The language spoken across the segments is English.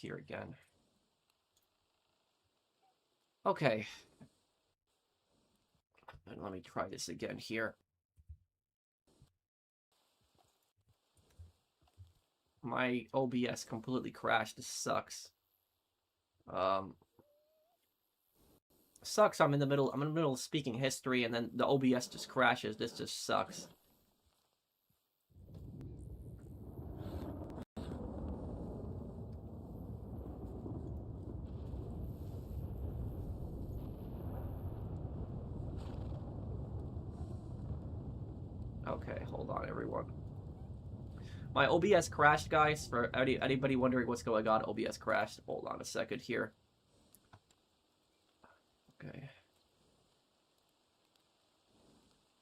Here again. Okay. And let me try this again here. My OBS completely crashed. This sucks. Sucks. I'm in the middle of speaking history, and then the OBS just crashes. This just sucks. Okay, hold on, everyone. My OBS crashed, guys. For anybody wondering what's going on, OBS crashed. Hold on a second here. Okay.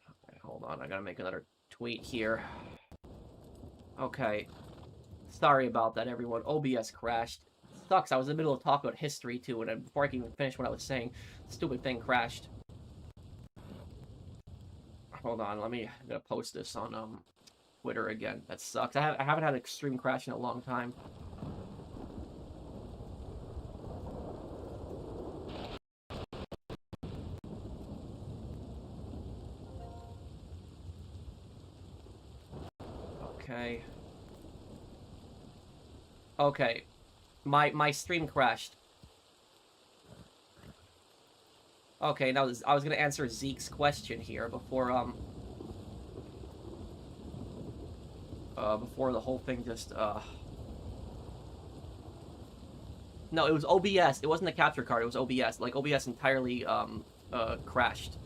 Okay, hold on. I gotta make another tweet here. Okay. Sorry about that, everyone. OBS crashed. Sucks. I was in the middle of talking about history, too, and before I can even finish what I was saying, the stupid thing crashed. Hold on. I'm gonna post this on, Twitter again. That sucks. I haven't had an extreme crash in a long time. Okay. Okay. My stream crashed. Okay, now I was gonna answer Zeke's question here before before the whole thing just No, it was OBS. It wasn't the capture card. It was OBS. Like OBS entirely crashed.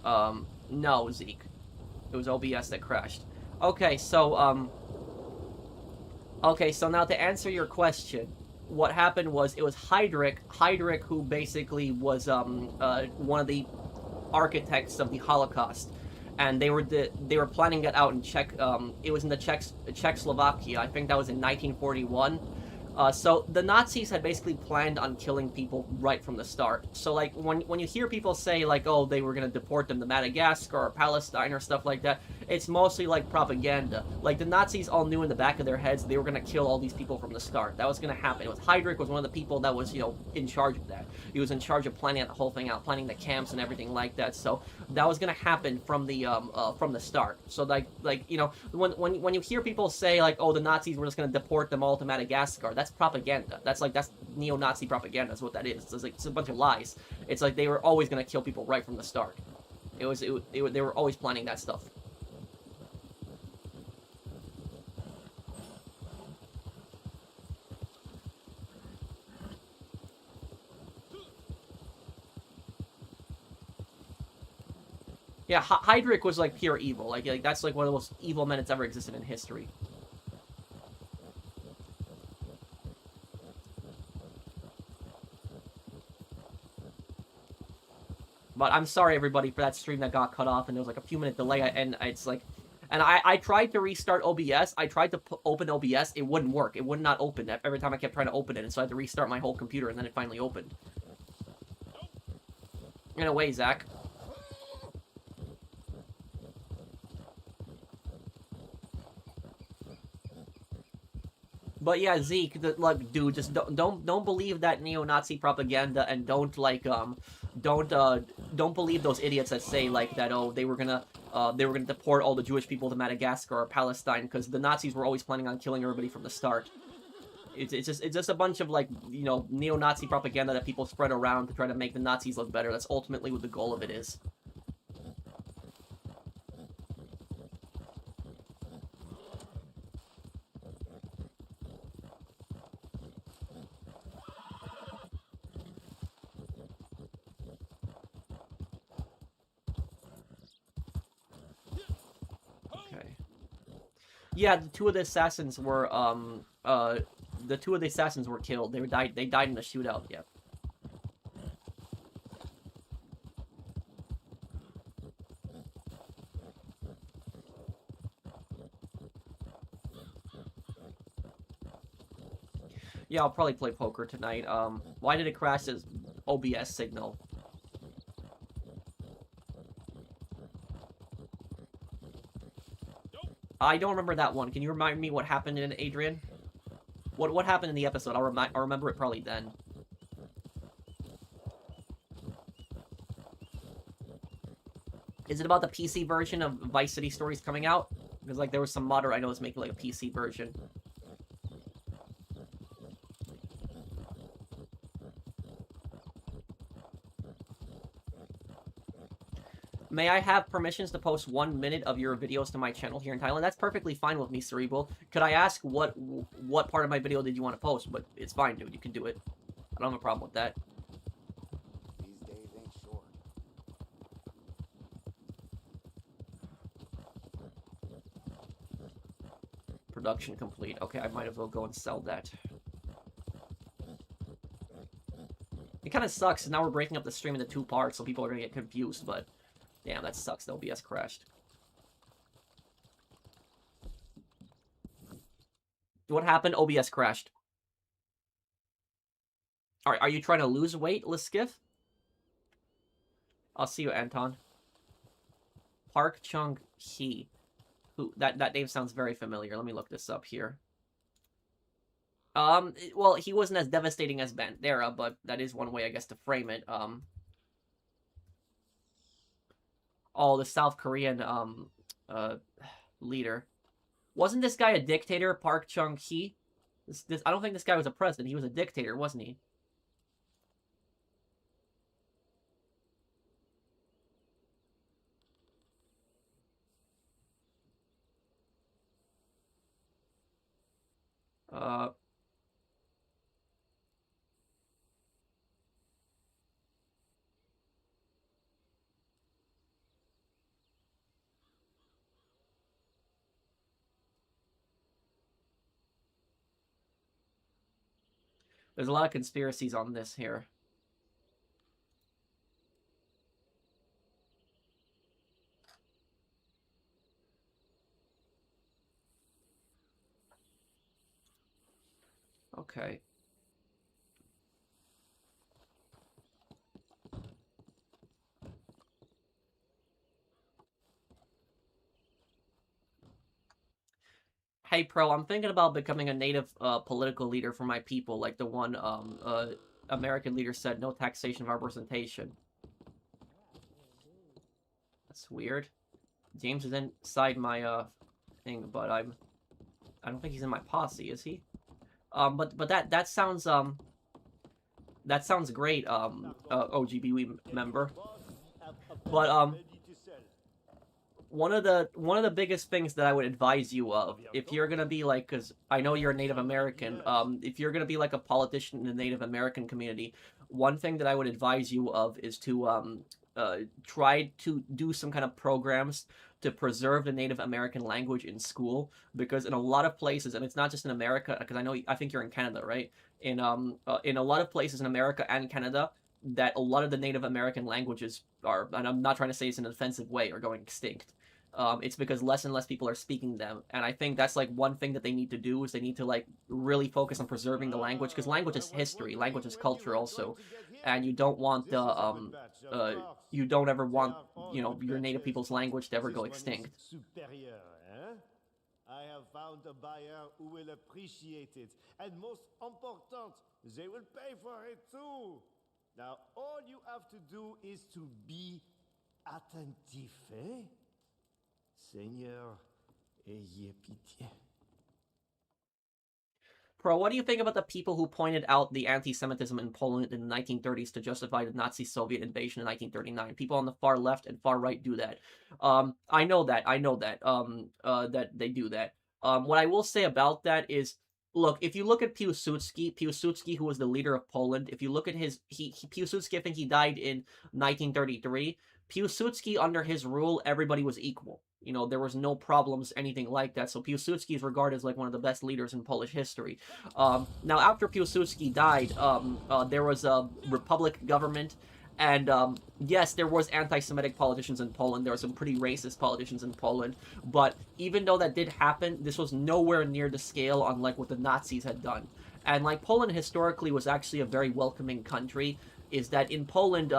No, Zeke. It was OBS that crashed. Okay, so okay, so now to answer your question, what happened was it was Heydrich who basically was one of the architects of the Holocaust, and they were planning it out in Czech. It was in the Czechoslovakia. I think that was in 1941. So the Nazis had basically planned on killing people right from the start. So like when you hear people say like, oh, they were gonna deport them to Madagascar or Palestine or stuff like that, it's mostly like propaganda. Like the Nazis all knew in the back of their heads they were gonna kill all these people from the start. That was gonna happen. It was Heydrich was one of the people that was in charge of that. He was in charge of planning the whole thing out, planning the camps and everything like that. So that was gonna happen from the start. So like when you hear people say like, oh, the Nazis were just gonna deport them all to Madagascar, that's propaganda. That's neo-Nazi propaganda. That's what that is. It's a bunch of lies. It's like they were always gonna kill people right from the start. They were always planning that stuff. Yeah, Heydrich was like pure evil. Like that's like one of the most evil men that's ever existed in history. But I'm sorry, everybody, for that stream that got cut off, and there was like a few minute delay, and it's like, and I tried to restart OBS. I tried to open OBS. It wouldn't work. It would not open every time I kept trying to open it, and so I had to restart my whole computer, and then it finally opened. In a way, Zach. But yeah, Zeke, like, dude, just don't believe that neo-Nazi propaganda, and don't believe those idiots that say like that. Oh, they were gonna deport all the Jewish people to Madagascar or Palestine, because the Nazis were always planning on killing everybody from the start. It's just a bunch of like neo-Nazi propaganda that people spread around to try to make the Nazis look better. That's ultimately what the goal of it is. Yeah, the two of the assassins were killed. They died in the shootout. Yeah. Yeah, I'll probably play poker tonight. Why did it crash this OBS signal? I don't remember that one. Can you remind me what happened in it, Adrian? What happened in the episode? I'll remember it probably then. Is it about the PC version of Vice City Stories coming out? Because like there was some modder I know is making like a PC version. May I have permissions to post 1 minute of your videos to my channel here in Thailand? That's perfectly fine with me, Cerebral. Could I ask what part of my video did you want to post? But it's fine, dude. You can do it. I don't have a problem with that. These days ain't short. Production complete. Okay, I might as well go and sell that. It kind of sucks. Now we're breaking up the stream into 2 parts, so people are going to get confused, but... Damn, that sucks. The OBS crashed. What happened? OBS crashed. Are you trying to lose weight, Liskiff? I'll see you, Anton. Park Chung-hee. Who? That name sounds very familiar. Let me look this up here. Well, he wasn't as devastating as Bandera, but that is one way, I guess, to frame it. Oh, the South Korean, leader. Wasn't this guy a dictator, Park Chung-hee? I don't think this guy was a president. He was a dictator, wasn't he? There's a lot of conspiracies on this here. Okay. Hey, Pro, I'm thinking about becoming a native political leader for my people, like the one American leader said, no taxation of representation. That's weird. James is inside my thing, but I don't think he's in my posse, is he? But that sounds great, OGB member. But one of the biggest things that I would advise you of, if you're gonna be like, because I know you're a Native American, if you're gonna be like a politician in the Native American community, one thing that I would advise you of is to try to do some kind of programs to preserve the Native American language in school, because in a lot of places, and it's not just in America, because I think you're in Canada, right? In a lot of places in America and Canada, that a lot of the Native American languages are, and I'm not trying to say it's in an offensive way, are going extinct. It's because less and less people are speaking them, and I think that's like one thing that they need to do is they need to like really focus on preserving the language, because language is history, language is culture also, and you don't want the you don't ever want, you know, your native people's language to ever go extinct. I have found a buyer who will appreciate it, and most important, they will pay for it too. Now, all you have to do is to be attentif, eh? Seigneur, ayez pitié. Pro, what do you think about the people who pointed out the anti-Semitism in Poland in the 1930s to justify the Nazi Soviet invasion in 1939? People on the far left and far right do that. I know that that they do that. What I will say about that is, look, if you look at Piłsudski, who was the leader of Poland, if you look at Piłsudski, I think he died in 1933. Piłsudski, under his rule, everybody was equal. You know, there was no problems, anything like that. So Piłsudski is regarded as like one of the best leaders in Polish history. Now, after Piłsudski died, there was a republic government. And yes, there was anti-Semitic politicians in Poland. There were some pretty racist politicians in Poland. But even though that did happen, this was nowhere near the scale on like what the Nazis had done. And like Poland historically was actually a very welcoming country. Is that in Poland,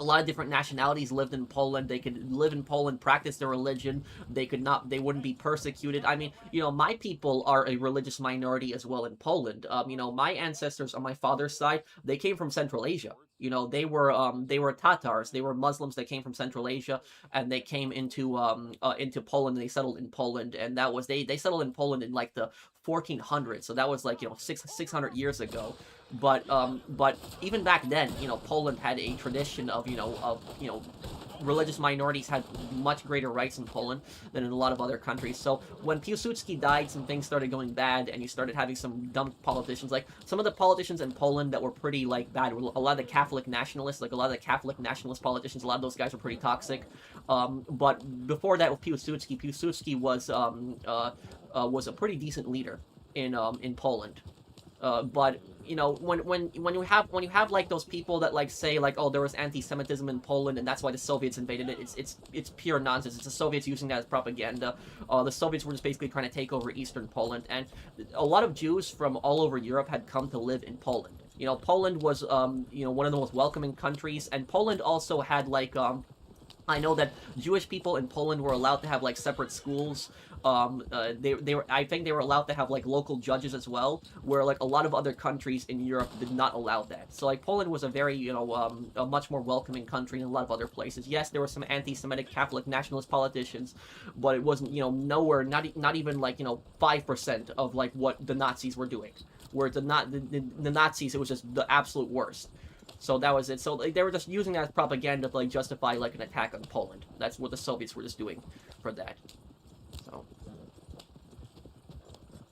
a lot of different nationalities lived in Poland. They could live in Poland, practice their religion. They wouldn't be persecuted. I mean, my people are a religious minority as well in Poland. My ancestors on my father's side, they came from Central Asia. They were Tatars. They were Muslims that came from Central Asia, and they came into Poland. And they settled in Poland, and that was they settled in Poland in like the 1400s. So that was like 600 years ago. But even back then, Poland had a tradition of religious minorities had much greater rights in Poland than in a lot of other countries. So when Piłsudski died, some things started going bad, and you started having some dumb politicians. Like some of the politicians in Poland that were pretty like bad. A lot of the Catholic nationalists, like a lot of the Catholic nationalist politicians, a lot of those guys were pretty toxic. But before that, with Piłsudski was a pretty decent leader in Poland. But when you have like those people that like say like, oh, there was anti-Semitism in Poland and that's why the Soviets invaded it, it's pure nonsense. It's the Soviets using that as propaganda. The Soviets were just basically trying to take over Eastern Poland, and a lot of Jews from all over Europe had come to live in Poland. Poland was one of the most welcoming countries, and Poland also had like I know that Jewish people in Poland were allowed to have like separate schools. I think they were allowed to have like local judges as well, where like a lot of other countries in Europe did not allow that. So like Poland was a very a much more welcoming country than a lot of other places. Yes, there were some anti-Semitic Catholic nationalist politicians, but it wasn't nowhere, not even like 5% of like what the Nazis were doing. Where the Nazis, it was just the absolute worst. So that was it. So like, they were just using that as propaganda to like justify like an attack on Poland. That's what the Soviets were just doing for that. So,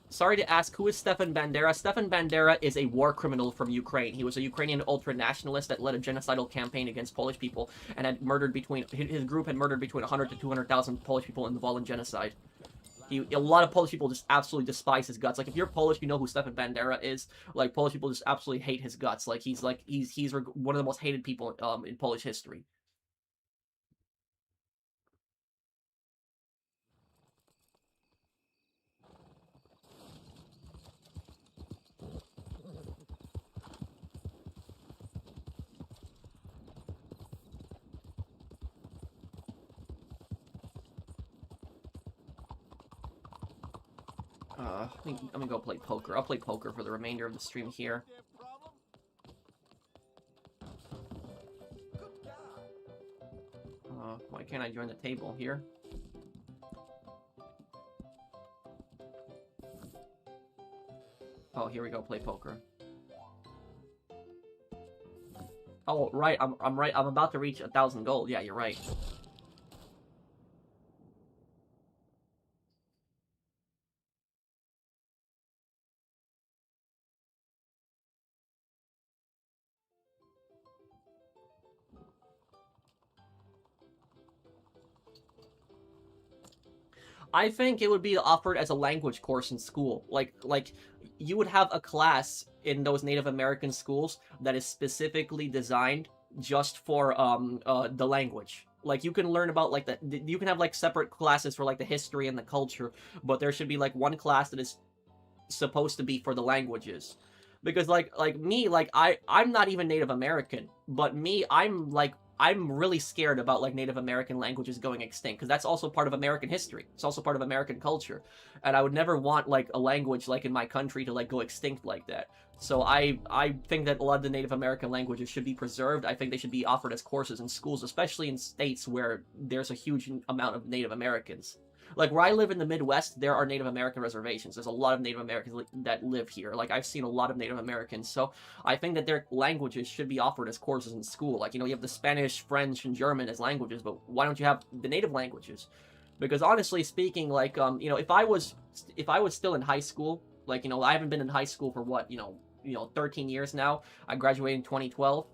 sorry to ask, who is Stefan Bandera? Stefan Bandera is a war criminal from Ukraine. He was a Ukrainian ultra-nationalist that led a genocidal campaign against Polish people and had murdered his group had murdered between 100 to 200,000 Polish people in the Volyn genocide. A lot of Polish people just absolutely despise his guts. Like, if you're Polish, you know who Stefan Bandera is. Like, Polish people just absolutely hate his guts. Like, he's one of the most hated people in Polish history. I'm gonna go play poker. I'll play poker for the remainder of the stream here. Why can't I join the table here? Oh, here we go, play poker. Oh, right, I'm right. I'm about to reach 1,000 gold. Yeah, you're right. I think it would be offered as a language course in school. Like you would have a class in those Native American schools that is specifically designed just for the language. Like, you can learn about like you can have like separate classes for like the history and the culture, but there should be like one class that is supposed to be for the languages. Because like me, like I'm not even Native American, but me, I'm really scared about like Native American languages going extinct, because that's also part of American history. It's also part of American culture, and I would never want like a language like in my country to like go extinct like that. So I think that a lot of the Native American languages should be preserved. I think they should be offered as courses in schools, especially in states where there's a huge amount of Native Americans. Like, where I live in the Midwest, there are Native American reservations. There's a lot of Native Americans that live here. Like, I've seen a lot of Native Americans. So I think that their languages should be offered as courses in school. Like, you have the Spanish, French, and German as languages, but why don't you have the native languages? Because honestly speaking, like, if I was still in high school, like, I haven't been in high school for what, 13 years now. I graduated in 2012.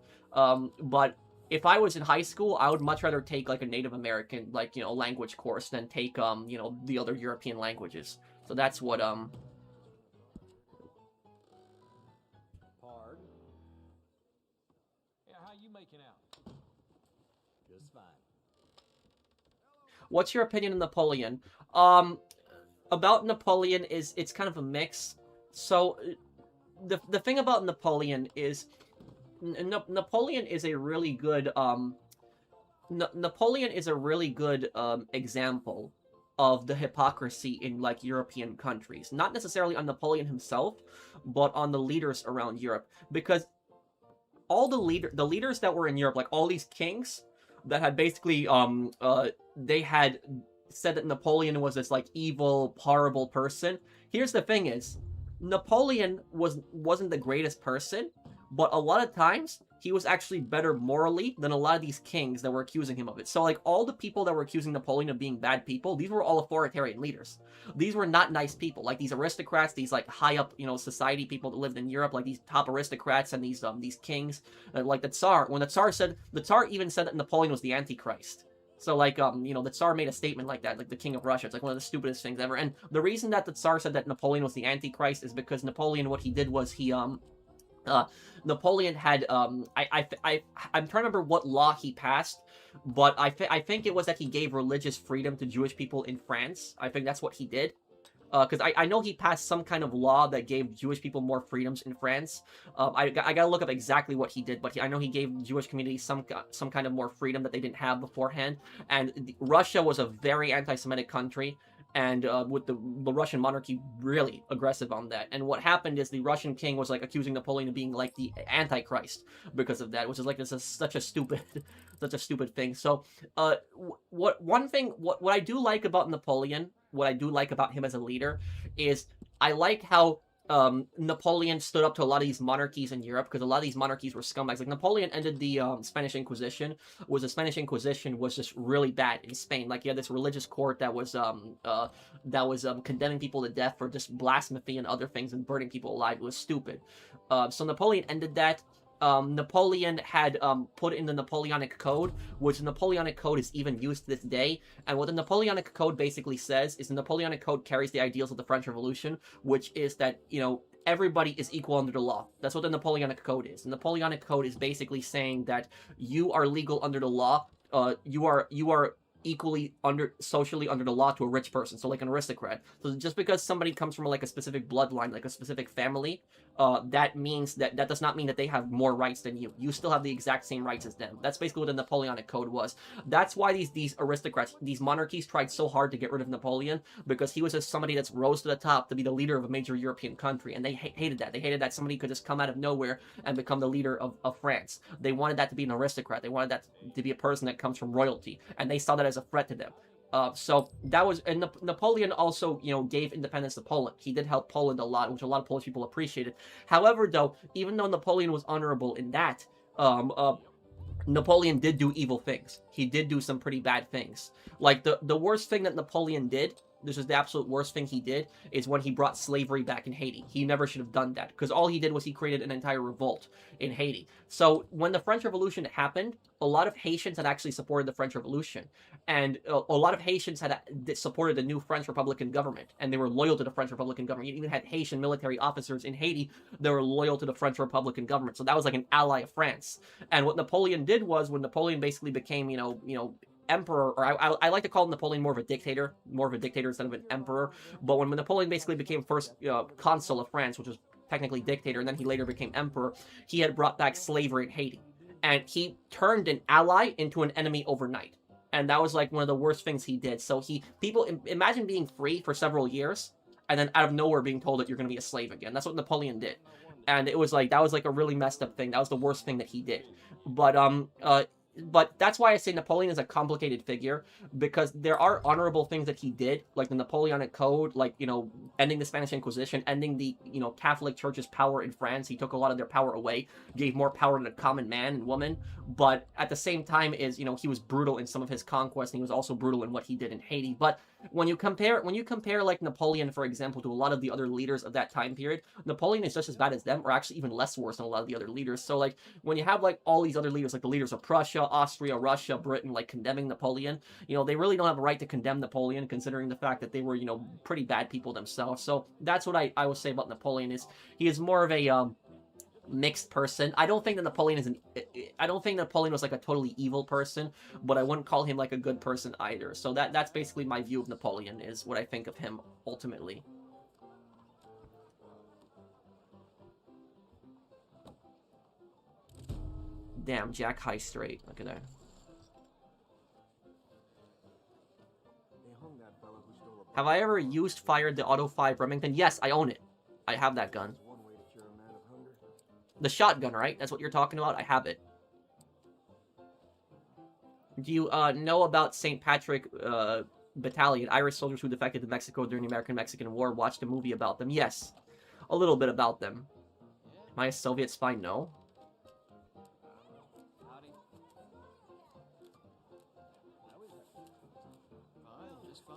But if I was in high school, I would much rather take like a Native American language course than take the other European languages. So that's what Pard. Yeah, how you making out? Just fine. What's your opinion on Napoleon? About Napoleon is it's kind of a mix. So the thing about Napoleon is Napoleon is a really good Napoleon is a really good example of the hypocrisy in like European countries. Not necessarily on Napoleon himself, but on the leaders around Europe. Because all the leaders that were in Europe, like all these kings that had basically they had said that Napoleon was this like evil, horrible person. Here's the thing is, Napoleon wasn't the greatest person, but a lot of times he was actually better morally than a lot of these kings that were accusing him of it. So like all the people that were accusing Napoleon of being bad people, these were all authoritarian leaders. These were not nice people. Like these aristocrats, these like high up, society people that lived in Europe, like these top aristocrats and these kings, like the Tsar. When the Tsar even said that Napoleon was the Antichrist. So like the Tsar made a statement like that, like the King of Russia. It's like one of the stupidest things ever. And the reason that the Tsar said that Napoleon was the Antichrist is because Napoleon, what he did was Napoleon had I'm trying to remember what law he passed, but I think it was that he gave religious freedom to Jewish people in France. I think that's what he did. Because I know he passed some kind of law that gave Jewish people more freedoms in France. I gotta look up exactly what he did, but I know he gave Jewish communities some kind of more freedom that they didn't have beforehand. And Russia was a very anti-Semitic country, and with the Russian monarchy really aggressive on that. And what happened is the Russian king was like accusing Napoleon of being like the Antichrist because of that, which is like such a stupid such a stupid thing. So what I do like about Napoleon, what I do like about him as a leader, is I like how Napoleon stood up to a lot of these monarchies in Europe, because a lot of these monarchies were scumbags. Like Napoleon ended the Spanish Inquisition. The Spanish Inquisition was just really bad in Spain. Like you had this religious court that was condemning people to death for just blasphemy and other things and burning people alive. It was stupid. So Napoleon ended that. Napoleon had put in the Napoleonic Code, which the Napoleonic Code is even used to this day. And what the Napoleonic Code basically says is the Napoleonic Code carries the ideals of the French Revolution, which is that, everybody is equal under the law. That's what the Napoleonic Code is. The Napoleonic Code is basically saying that you are legal under the law. You are equally socially under the law to a rich person, so like an aristocrat. So just because somebody comes from like a specific bloodline, like a specific family, that means that does not mean that they have more rights than you. You still have the exact same rights as them. That's basically what the Napoleonic Code was. That's why these aristocrats, these monarchies tried so hard to get rid of Napoleon, because he was just somebody that's rose to the top to be the leader of a major European country, and they hated that. They hated that somebody could just come out of nowhere and become the leader of France. They wanted that to be an aristocrat. They wanted that to be a person that comes from royalty, and they saw that as a threat to them. So that was, and Napoleon also, gave independence to Poland. He did help Poland a lot, which a lot of Polish people appreciated. However, though, even though Napoleon was honorable in that, Napoleon did do evil things. He did do some pretty bad things. Like the worst thing that Napoleon did, this is the absolute worst thing he did, is when he brought slavery back in Haiti. He never should have done that, because all he did was he created an entire revolt in Haiti. So when the French Revolution happened, a lot of Haitians had actually supported the French Revolution, and a lot of Haitians had supported the new French Republican government, and they were loyal to the French Republican government. You even had Haitian military officers in Haiti that were loyal to the French Republican government. So that was like an ally of France. And what Napoleon did was, when Napoleon basically became, emperor, or I like to call Napoleon more of a dictator instead of an emperor. But when Napoleon basically became first consul of France, which was technically dictator, and then he later became emperor, he had brought back slavery in Haiti, and he turned an ally into an enemy overnight. And that was like one of the worst things he did. So people imagine being free for several years, and then out of nowhere being told that you're going to be a slave again. That's what Napoleon did, and it was like that was like a really messed up thing. That was the worst thing that he did. But that's why I say Napoleon is a complicated figure, because there are honorable things that he did, like the Napoleonic Code, like, ending the Spanish Inquisition, ending the, Catholic Church's power in France. He took a lot of their power away, gave more power to the common man and woman, but at the same time he was brutal in some of his conquests, and he was also brutal in what he did in Haiti. But when you compare like Napoleon, for example, to a lot of the other leaders of that time period, Napoleon is just as bad as them, or actually even less worse than a lot of the other leaders. So like when you have like all these other leaders, like the leaders of Prussia, Austria, Russia, Britain, like condemning Napoleon, they really don't have a right to condemn Napoleon, considering the fact that they were, pretty bad people themselves. So that's what I would say about Napoleon, is he is more of a mixed person. I don't think that Napoleon was like a totally evil person, but I wouldn't call him like a good person either. So that's basically my view of Napoleon, is what I think of him ultimately. Damn, Jack High straight. Look at that. Have I ever used fired the Auto 5 Remington? Yes, I own it. I have that gun. One way to cure a man of hunger. The shotgun, right? That's what you're talking about? I have it. Do you know about St. Patrick Battalion, Irish soldiers who defected to Mexico during the American-Mexican War? Watched a movie about them. Yes, a little bit about them. Am I a Soviet spy? No. Howdy. How is it? Fine, just fine.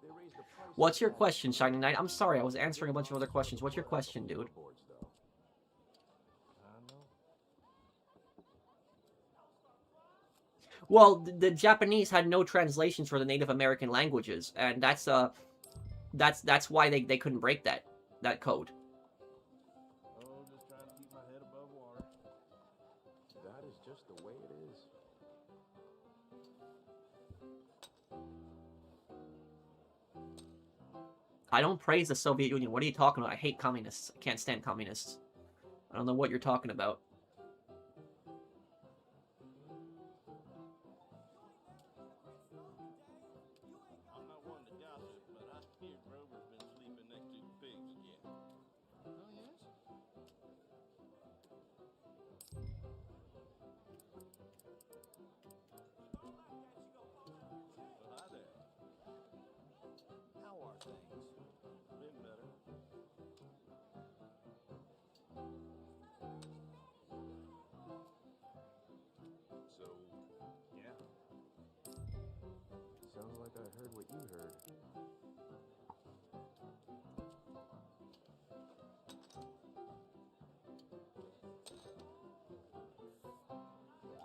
They raised the price What's of your gas. question, Shining Knight? I'm sorry, I was answering a bunch of other questions. What's your question, dude? Boards, though. I know. Well, the Japanese had no translations for the Native American languages, and that's why they couldn't break that code. Oh, just trying to keep my head above water. That is just the way it is. I don't praise the Soviet Union. What are you talking about? I hate communists. I can't stand communists. I don't know what you're talking about. I'm not one to gossip, but I hear Grover's been sleeping next to the pigs again. Oh, yes? Well, hi there. How are things? Been better. So, yeah. Sounds like I heard what you heard. Well,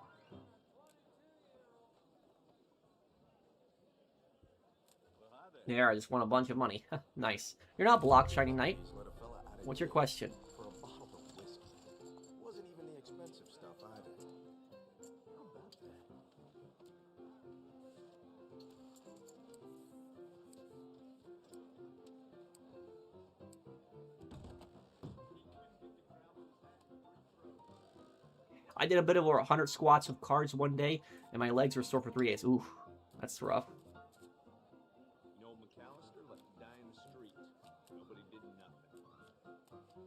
hi there. There, I just won a bunch of money. Nice. You're not blocked, Shining Knight. Just let a fella out of What's your jail question? For a bottle of whiskey. Wasn't even the expensive stuff either. How about that? I did a bit over 100 squats with cards one day, and my legs were sore for 3 days. Oof, that's rough. You know, McAllister left to die in the street. Nobody did nothing.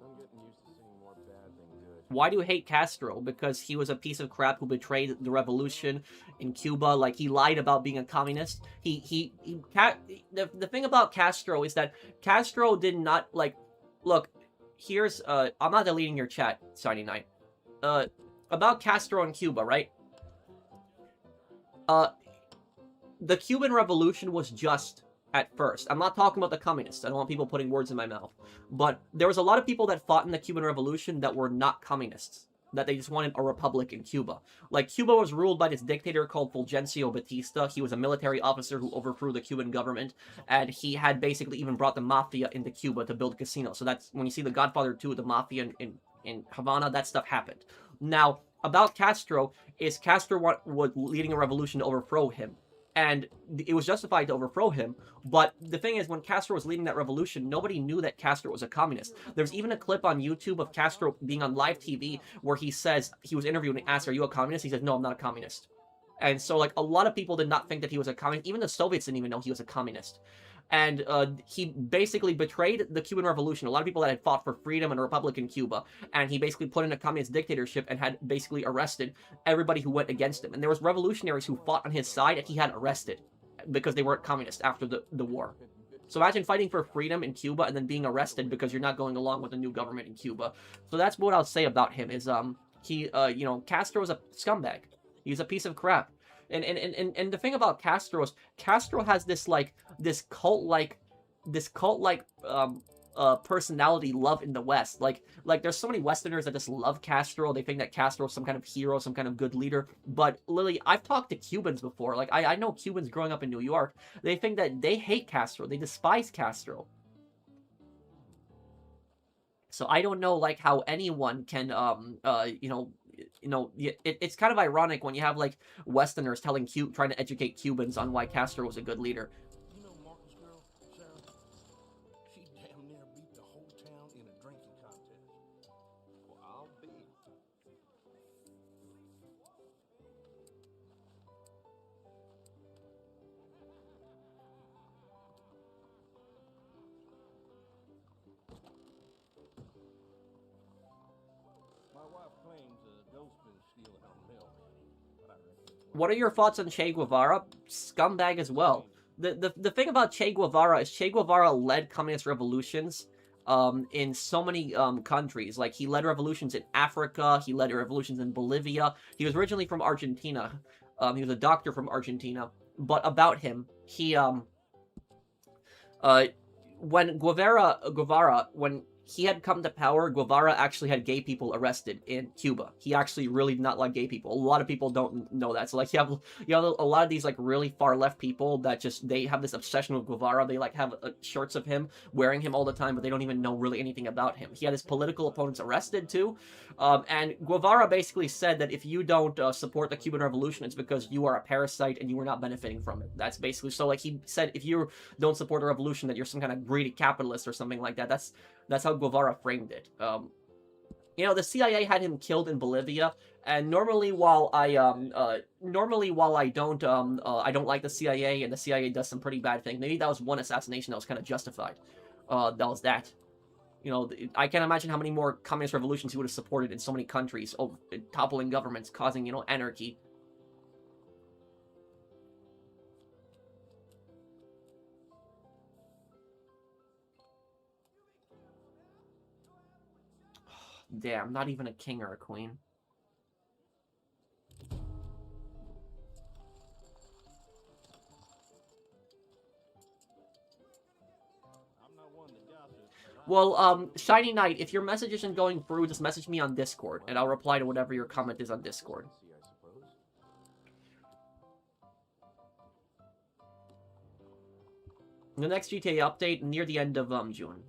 I'm getting used to seeing more bad than good. Why do you hate Castro? Because he was a piece of crap who betrayed the revolution in Cuba. Like, he lied about being a communist. The thing about Castro is that Castro did not, like, look, here's, I'm not deleting your chat, Shining Knight. About Castro in Cuba, right? The Cuban Revolution was just at first. I'm not talking about the communists. I don't want people putting words in my mouth. But there was a lot of people that fought in the Cuban Revolution that were not communists. That they just wanted a republic in Cuba. Like, Cuba was ruled by this dictator called Fulgencio Batista. He was a military officer who overthrew the Cuban government. And he had basically even brought the mafia into Cuba to build casinos. So that's, when you see The Godfather 2, the mafia in Havana, that stuff happened. Now, about Castro, is Castro was leading a revolution to overthrow him. And it was justified to overthrow him, but the thing is, when Castro was leading that revolution, nobody knew that Castro was a communist. There's even a clip on YouTube of Castro being on live TV where he says, he was interviewed and asked, "Are you a communist?" He said, "No, I'm not a communist." And so, like, a lot of people did not think that he was a communist. Even the Soviets didn't even know he was a communist. And he basically betrayed the Cuban Revolution, a lot of people that had fought for freedom and a republic in Cuba, and he basically put in a communist dictatorship and had basically arrested everybody who went against him. And there was revolutionaries who fought on his side and he had arrested because they weren't communist after the war. So imagine fighting for freedom in Cuba and then being arrested because you're not going along with the new government in Cuba. So that's what I'll say about him is, you know, Castro is a scumbag. He's a piece of crap. And the thing about Castro is Castro has this cult-like personality love in the West. Like there's so many Westerners that just love Castro. They think that Castro is some kind of hero, some kind of good leader. But Lily, I've talked to Cubans before. Like I know Cubans growing up in New York. They think that they hate Castro. They despise Castro. So I don't know like how anyone can it's kind of ironic when you have like Westerners trying to educate Cubans on why Castro was a good leader. You know Marcus girl, Sarah? She damn near beat the whole What are your thoughts on Che Guevara? Scumbag as well. The thing about Che Guevara is Che Guevara led communist revolutions in so many countries. Like, he led revolutions in Africa, he led revolutions in Bolivia. He was originally from Argentina. He was a doctor from Argentina. But about him, he when Guevara, when he had come to power, Guevara actually had gay people arrested in Cuba. He actually really did not like gay people. A lot of people don't know that. So, like, you have a lot of these, like, really far left people that just, they have this obsession with Guevara. They, like, have shirts of him, wearing him all the time, but they don't even know really anything about him. He had his political opponents arrested, too. And Guevara basically said that if you don't support the Cuban Revolution, it's because you are a parasite and you are not benefiting from it. That's basically, so, like, he said if you don't support the revolution, that you're some kind of greedy capitalist or something like that. That's how Guevara framed it. You know, the CIA had him killed in Bolivia, and normally while I don't like the CIA, and the CIA does some pretty bad things. Maybe that was one assassination that was kind of justified. That was that. You know, I can't imagine how many more communist revolutions he would have supported in so many countries, toppling governments, causing, you know, anarchy. Damn, not even a king or a queen. Well, Shiny Knight, if your message isn't going through, just message me on Discord, and I'll reply to whatever your comment is on Discord. The next GTA update, near the end of June.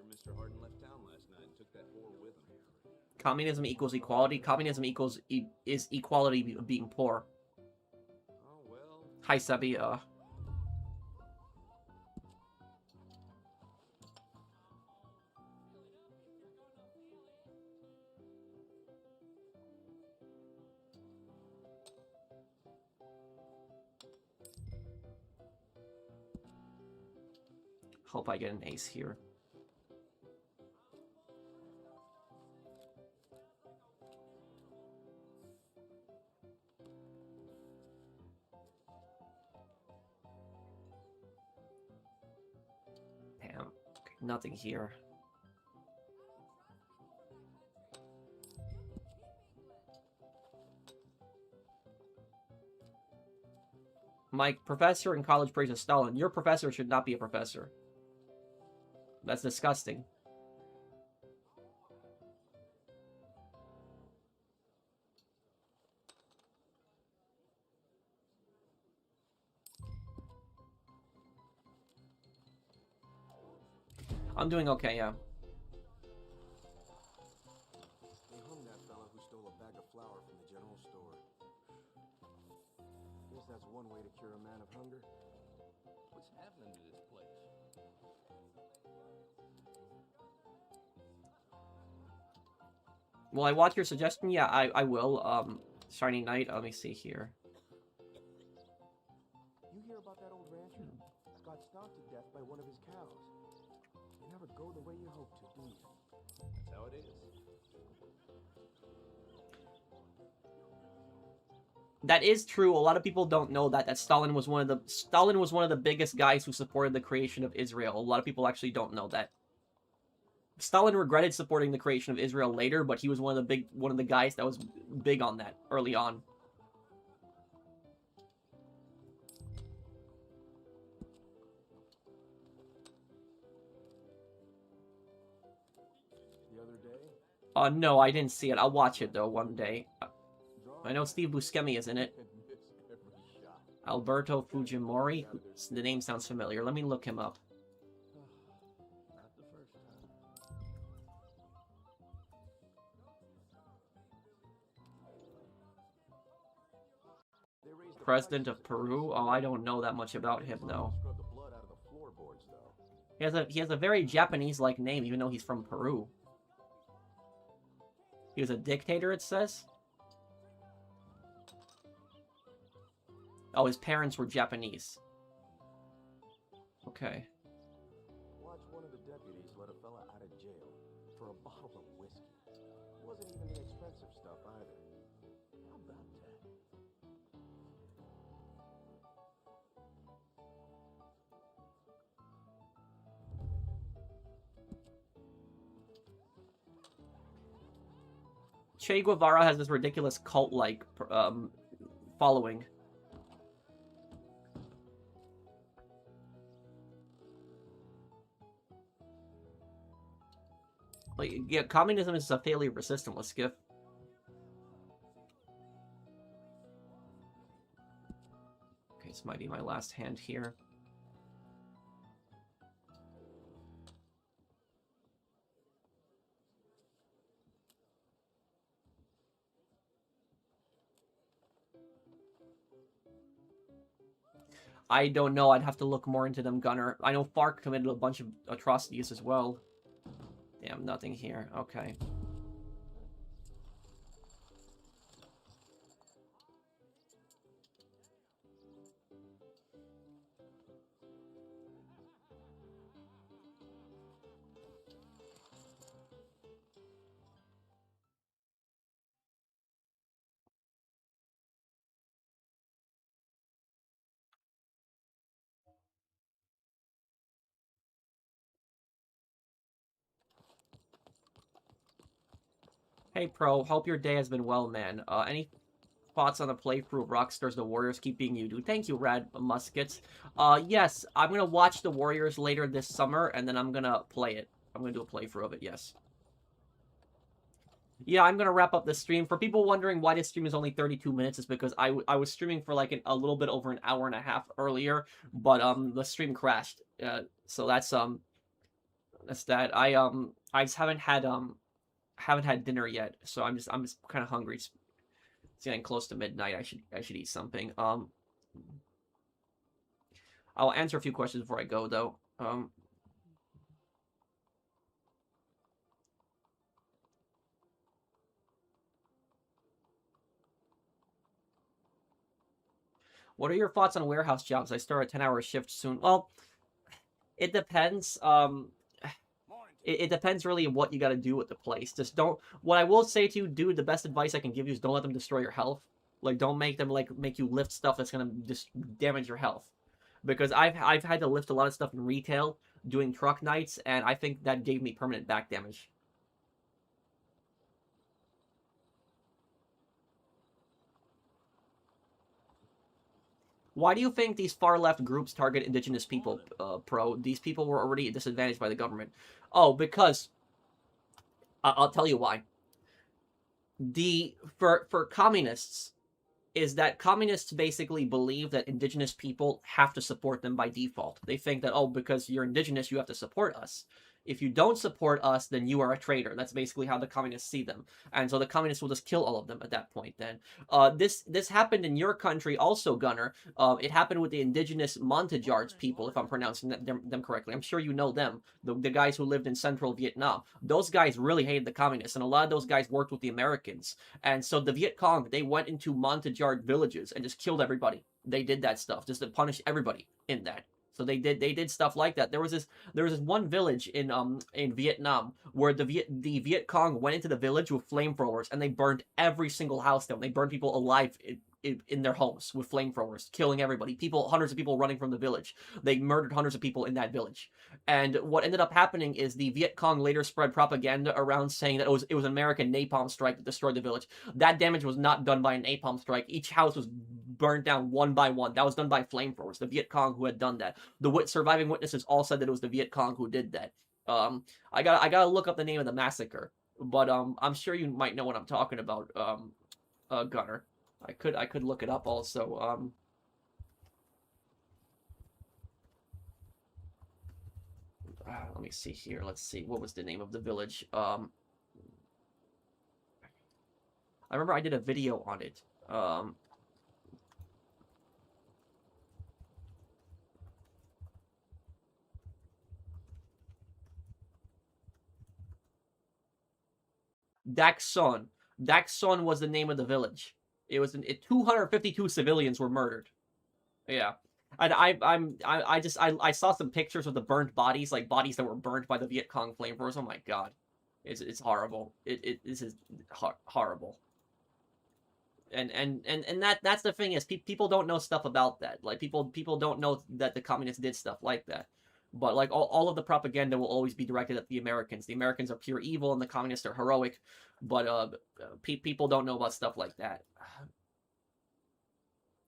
Mr. Harden left town last night and took that whore with him. Communism equals equality. Communism equals is equality of being poor. Oh, well. Hi, Sebi. Hope I get an ace here. Damn. Nothing here. My professor in college praises Stalin. Your professor should not be a professor. That's disgusting. I'm doing okay, yeah. They hung that fella who stole a bag of flour from the general store. Guess that's one way to cure a man of hunger. What's happening to this place? Will I watch your suggestion? Yeah, I will. Shiny Knight, let me see here. You hear about that old rancher? Got stomped to death by one of his cows. You never go the way you hope to, do you? That's how it is. That is true. A lot of people don't know that Stalin was one of the biggest guys who supported the creation of Israel. A lot of people actually don't know that. Stalin regretted supporting the creation of Israel later, but he was one of the guys that was big on that early on. The other day? No, I didn't see it. I'll watch it though one day. I know Steve Buscemi is in it. Alberto Fujimori. The name sounds familiar. Let me look him up. Not the first time. They raised the president of Peru? Oh, I don't know that much about him though. Scrub the blood out of the floorboards, though. He has a very Japanese-like name, even though he's from Peru. He was a dictator, it says. Oh, his parents were Japanese. Okay. Watch one of the deputies let a fella out of jail for a bottle of whiskey. Wasn't even the expensive stuff either. How about that? Che Guevara has this ridiculous cult-like following. Like, yeah, communism is a failure of a system with Skiff. Okay, this might be my last hand here. I don't know. I'd have to look more into them, Gunner. I know FARC committed a bunch of atrocities as well. Damn, nothing here. Okay. Hey, Pro. Hope your day has been well, man. Any thoughts on the playthrough of Rockstar's The Warriors keep being you do? Thank you, Rad Muskets. Yes, I'm gonna watch The Warriors later this summer, and then I'm gonna play it. I'm gonna do a playthrough of it, yes. Yeah, I'm gonna wrap up the stream. For people wondering why this stream is only 32 minutes, it's because I was streaming for like a little bit over an hour and a half earlier, but the stream crashed. So that's that. I just haven't had dinner yet, so I'm just kind of hungry. It's getting close to midnight. I should eat something. I'll answer a few questions before I go though. What are your thoughts on warehouse jobs? I start a 10-hour shift soon. Well, it depends. It depends really on what you got to do with the place. Just don't. What I will say to you, dude, the best advice I can give you is don't let them destroy your health. Like, don't make them make you lift stuff that's gonna just damage your health. Because I've had to lift a lot of stuff in retail doing truck nights, and I think that gave me permanent back damage. Why do you think these far-left groups target indigenous people, Pro? These people were already disadvantaged by the government. Oh, because... I'll tell you why. For communists, is that communists basically believe that indigenous people have to support them by default. They think that, oh, because you're indigenous, you have to support us. If you don't support us, then you are a traitor. That's basically how the communists see them. And so the communists will just kill all of them at that point then. This happened in your country also, Gunner. It happened with the indigenous Montajards people, if I'm pronouncing them correctly. I'm sure you know them, the guys who lived in central Vietnam. Those guys really hated the communists, and a lot of those guys worked with the Americans. And so the Viet Cong, they went into Montajard villages and just killed everybody. They did that stuff just to punish everybody in that. So they did stuff like that. There was this one village in Vietnam where the Viet Cong went into the village with flamethrowers and they burned every single house down. They burned people alive in their homes with flamethrowers, killing everybody. Hundreds of people running from the village. They murdered hundreds of people in that village. And what ended up happening is the Viet Cong later spread propaganda around saying that it was an American napalm strike that destroyed the village. That damage was not done by a napalm strike. Each house was burned down one by one. That was done by flamethrowers. The Viet Cong who had done that. The surviving witnesses all said that it was the Viet Cong who did that. I gotta look up the name of the massacre, but I'm sure you might know what I'm talking about, Gunner. I could look it up also. Let me see here. Let's see. What was the name of the village? I remember I did a video on it. Dak Son. Dak Son was the name of the village. It was 252 civilians were murdered. Yeah. And I saw some pictures of the burned bodies, like bodies that were burned by the Viet Cong flamethrowers. Oh my god. It's horrible. This is horrible. And that's the thing is people don't know stuff about that. Like people don't know that the communists did stuff like that. But like all of the propaganda will always be directed at the Americans. The Americans are pure evil and the communists are heroic. But people don't know about stuff like that.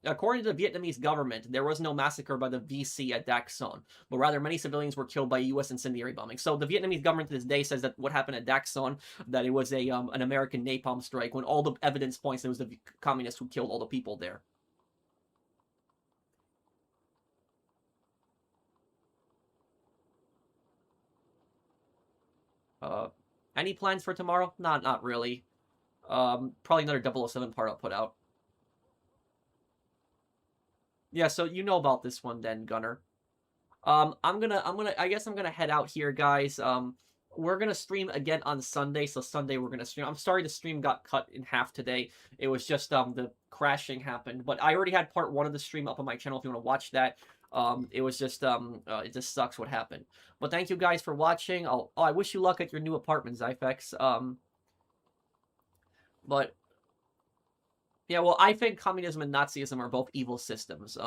According to the Vietnamese government, there was no massacre by the VC at Dak Son, but rather many civilians were killed by U.S. incendiary bombing. So the Vietnamese government to this day says that what happened at Dak Son, that it was an American napalm strike, when all the evidence points it was the communists who killed all the people there. Any plans for tomorrow? Not really. Probably another 007 part I'll put out. Yeah, so you know about this one then, Gunner. I guess I'm gonna head out here, guys. We're gonna stream again on Sunday, so Sunday we're gonna stream. I'm sorry the stream got cut in half today. It was just the crashing happened, but I already had part 1 of the stream up on my channel if you want to watch that. It was just it just sucks what happened. But thank you guys for watching. I wish you luck at your new apartment, Zyfex. But yeah, well, I think communism and Nazism are both evil systems.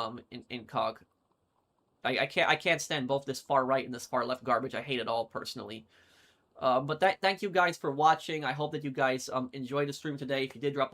In COG, I can't stand both this far right and this far left garbage. I hate it all personally. But thank you guys for watching. I hope that you guys enjoyed the stream today. If you did, drop a